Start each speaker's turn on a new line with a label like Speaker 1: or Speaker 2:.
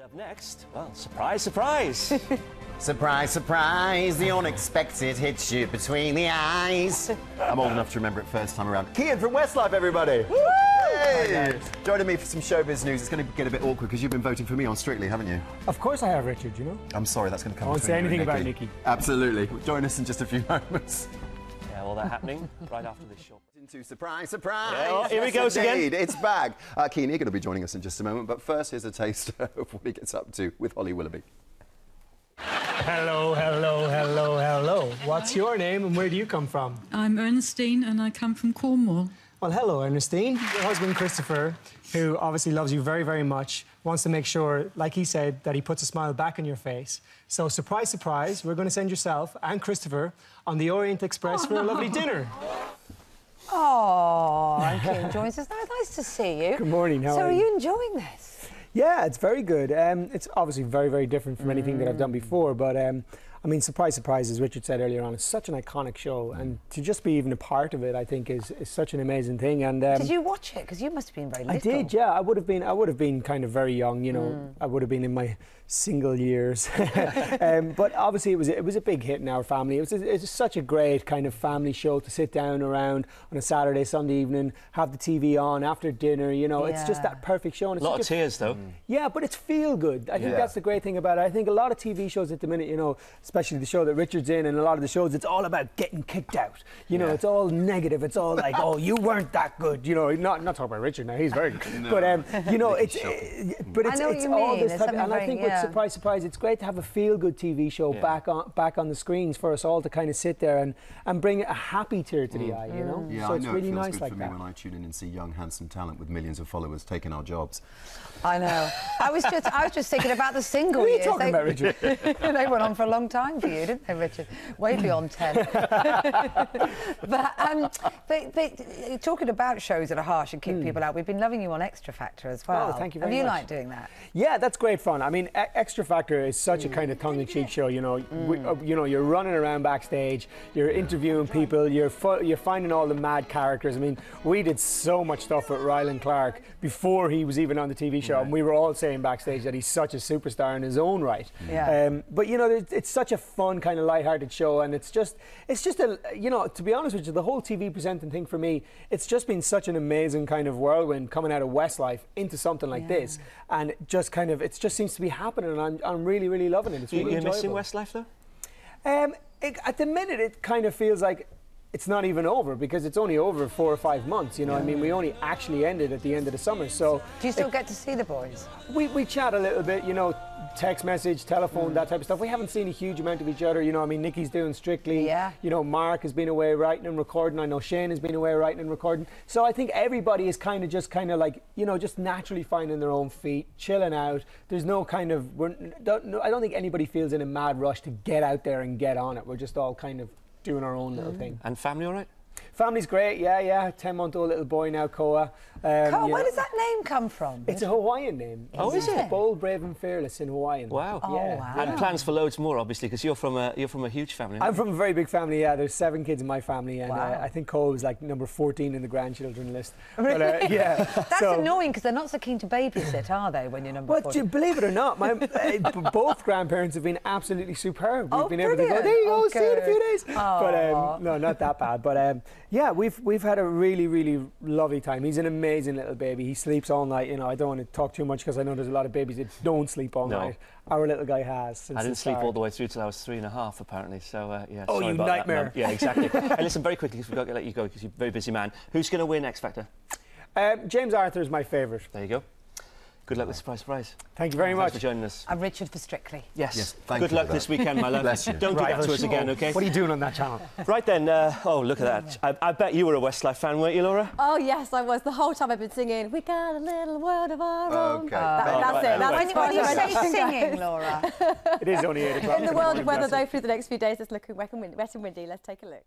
Speaker 1: Up next, well, surprise, surprise.
Speaker 2: Surprise, surprise, the unexpected hits you between the eyes. I'm old enough to remember it first time around. Kian from Westlife, everybody. Woo! Hey! Joining me for some showbiz news. It's going to get a bit awkward because you've been voting for me on Strictly, haven't you?
Speaker 3: Of course I have, Richard, you know.
Speaker 2: I'm sorry, that's going to come
Speaker 3: I won't say anything about Nikki.
Speaker 2: Absolutely. Join us in just a few moments.
Speaker 1: Yeah, all that happening right after this short.
Speaker 2: Into surprise, surprise.
Speaker 1: Yeah, well, here he goes
Speaker 2: indeed.
Speaker 1: again.
Speaker 2: It's back. Kian Egan will be joining us in just a moment, but first here's a taste of what he gets up to with Holly Willoughby.
Speaker 3: Hello, hello, hello, hello. What's your name and where do you come from?
Speaker 4: I'm Ernestine and I come from Cornwall.
Speaker 3: Well, hello, Ernestine. Your husband, Christopher, who obviously loves you very, very much, wants to make sure, like he said, that he puts a smile back on your face. So, surprise, surprise, we're going to send yourself and Christopher on the Orient Express for a lovely dinner.
Speaker 5: Oh, I'm Kian joins us. Nice to see you.
Speaker 3: Good morning, how
Speaker 5: so
Speaker 3: are
Speaker 5: are
Speaker 3: you?
Speaker 5: you enjoying this?
Speaker 3: Yeah, it's very good. It's obviously very, very different from anything that I've done before, but I mean, Surprise, Surprise, as Richard said earlier on, it's such an iconic show, and to just be even a part of it, I think, is such an amazing thing. And
Speaker 5: did you watch it? Because you must have been very little.
Speaker 3: I did, yeah. I would have been kind of very young, you know. I would have been in my single years, but obviously it was a big hit in our family. It was such a great kind of family show to sit down around on a Saturday, Sunday evening, have the TV on after dinner. You know, it's just that perfect show. And
Speaker 1: a lot of tears, though.
Speaker 3: Yeah, but it's feel good. I think that's the great thing about it. I think a lot of TV shows at the minute, you know, especially the show that Richard's in, and a lot of the shows, it's all about getting kicked out. You know, it's all negative. It's all like, oh, you weren't that good. You know, not talking about Richard now. He's very good. No. But you know, it's all this type. And I think with Surprise, Surprise, it's great to have a feel-good TV show back on the screens for us all to kind of sit there and bring a happy tear to the eye. You know,
Speaker 2: yeah,
Speaker 3: so
Speaker 2: I
Speaker 3: it's
Speaker 2: know
Speaker 3: really
Speaker 2: it feels
Speaker 3: nice
Speaker 2: good
Speaker 3: like
Speaker 2: for
Speaker 3: that.
Speaker 2: me when I tune in and see young, handsome talent with millions of followers taking our jobs.
Speaker 5: I know. I was just thinking about the single
Speaker 3: What are you
Speaker 5: years.
Speaker 3: talking about, Richard?
Speaker 5: They went on for a long time for you, didn't they, Richard? Way beyond 10. but talking about shows that are harsh and keep people out, we've been loving you on Extra Factor as well.
Speaker 3: Oh, thank you very much.
Speaker 5: Have you liked doing that?
Speaker 3: Yeah, that's great fun. I mean, Extra Factor is such a kind of tongue-in-cheek show. You know, you know, you're running around backstage, you're interviewing people, you're finding all the mad characters. I mean, we did so much stuff with Rylan Clark before he was even on the TV show, and we were all saying backstage that he's such a superstar in his own right.
Speaker 5: Yeah.
Speaker 3: But you know, it's such a fun kind of light-hearted show, and it's just a, you know, to be honest with you, the whole TV presenting thing for me, it's just been such an amazing kind of whirlwind coming out of Westlife into something like this, and just kind of, it just seems to be happening, and I'm really, really loving it. It's really enjoyable.
Speaker 1: You're missing Westlife though?
Speaker 3: At the minute, it kind of feels like it's not even over, because it's only over 4 or 5 months. You know, I mean, we only actually ended at the end of the summer. So
Speaker 5: do you still get to see the boys?
Speaker 3: We chat a little bit, you know, text message, telephone, that type of stuff. We haven't seen a huge amount of each other. You know, I mean, Nikki's doing Strictly. Yeah. You know, Mark has been away writing and recording. I know Shane has been away writing and recording. So I think everybody is kind of like, you know, just naturally finding their own feet, chilling out. There's no kind of, I don't think anybody feels in a mad rush to get out there and get on it. We're just all kind of doing our own little thing.
Speaker 1: And family all right?
Speaker 3: Family's great, yeah. 10-month-old little boy now, Koa.
Speaker 5: Koa, where does that name come from?
Speaker 3: It's a Hawaiian name.
Speaker 1: Oh, is it?
Speaker 3: Bold, brave and fearless in Hawaiian.
Speaker 1: Wow.
Speaker 5: Oh, wow.
Speaker 1: And plans for loads more, obviously, because you're from a huge family.
Speaker 3: I'm from a very big family, yeah. There's 7 kids in my family, and I think Koa was like number 14 in the grandchildren list.
Speaker 5: Really?
Speaker 3: But, yeah.
Speaker 5: That's annoying, because they're not so keen to babysit, are they, when you're number 14?
Speaker 3: But believe it or not, both grandparents have been absolutely superb. We've been able to go,
Speaker 5: brilliant.
Speaker 3: there you go, see you in a few days.
Speaker 5: Oh.
Speaker 3: But no, not that bad. But yeah, we've had a really, really lovely time. He's an amazing little baby. He sleeps all night. You know, I don't want to talk too much because I know there's a lot of babies that don't sleep all night. Our little guy has. Since
Speaker 1: I didn't sleep all the way through till I was 3.5, apparently. So yeah.
Speaker 3: Oh,
Speaker 1: sorry
Speaker 3: you
Speaker 1: about
Speaker 3: nightmare!
Speaker 1: That. Yeah, exactly. Hey, listen, very quickly, because we've got to let you go because you're a very busy man. Who's going to win X Factor?
Speaker 3: James Arthur is my favourite.
Speaker 1: There you go. Good luck with Surprise, Surprise.
Speaker 3: Thank you very much.
Speaker 1: Thanks for joining us.
Speaker 5: I'm Richard for Strictly.
Speaker 1: Yes.
Speaker 2: Thank
Speaker 1: Good
Speaker 2: you
Speaker 1: luck this weekend, my love.
Speaker 2: Bless you.
Speaker 1: Don't do that to us again, OK?
Speaker 3: What are you doing on that channel?
Speaker 1: Right then, oh, look at that. I bet you were a Westlife fan, weren't you, Laura?
Speaker 6: Oh, yes, I was. The whole time I've been singing, we got a little world of our own.
Speaker 2: OK.
Speaker 6: That's it. That's
Speaker 5: When you say singing, Laura.
Speaker 3: It is only 8 o'clock.
Speaker 6: In the world of weather, though, through the next few days, it's looking wet and windy. Let's take a look.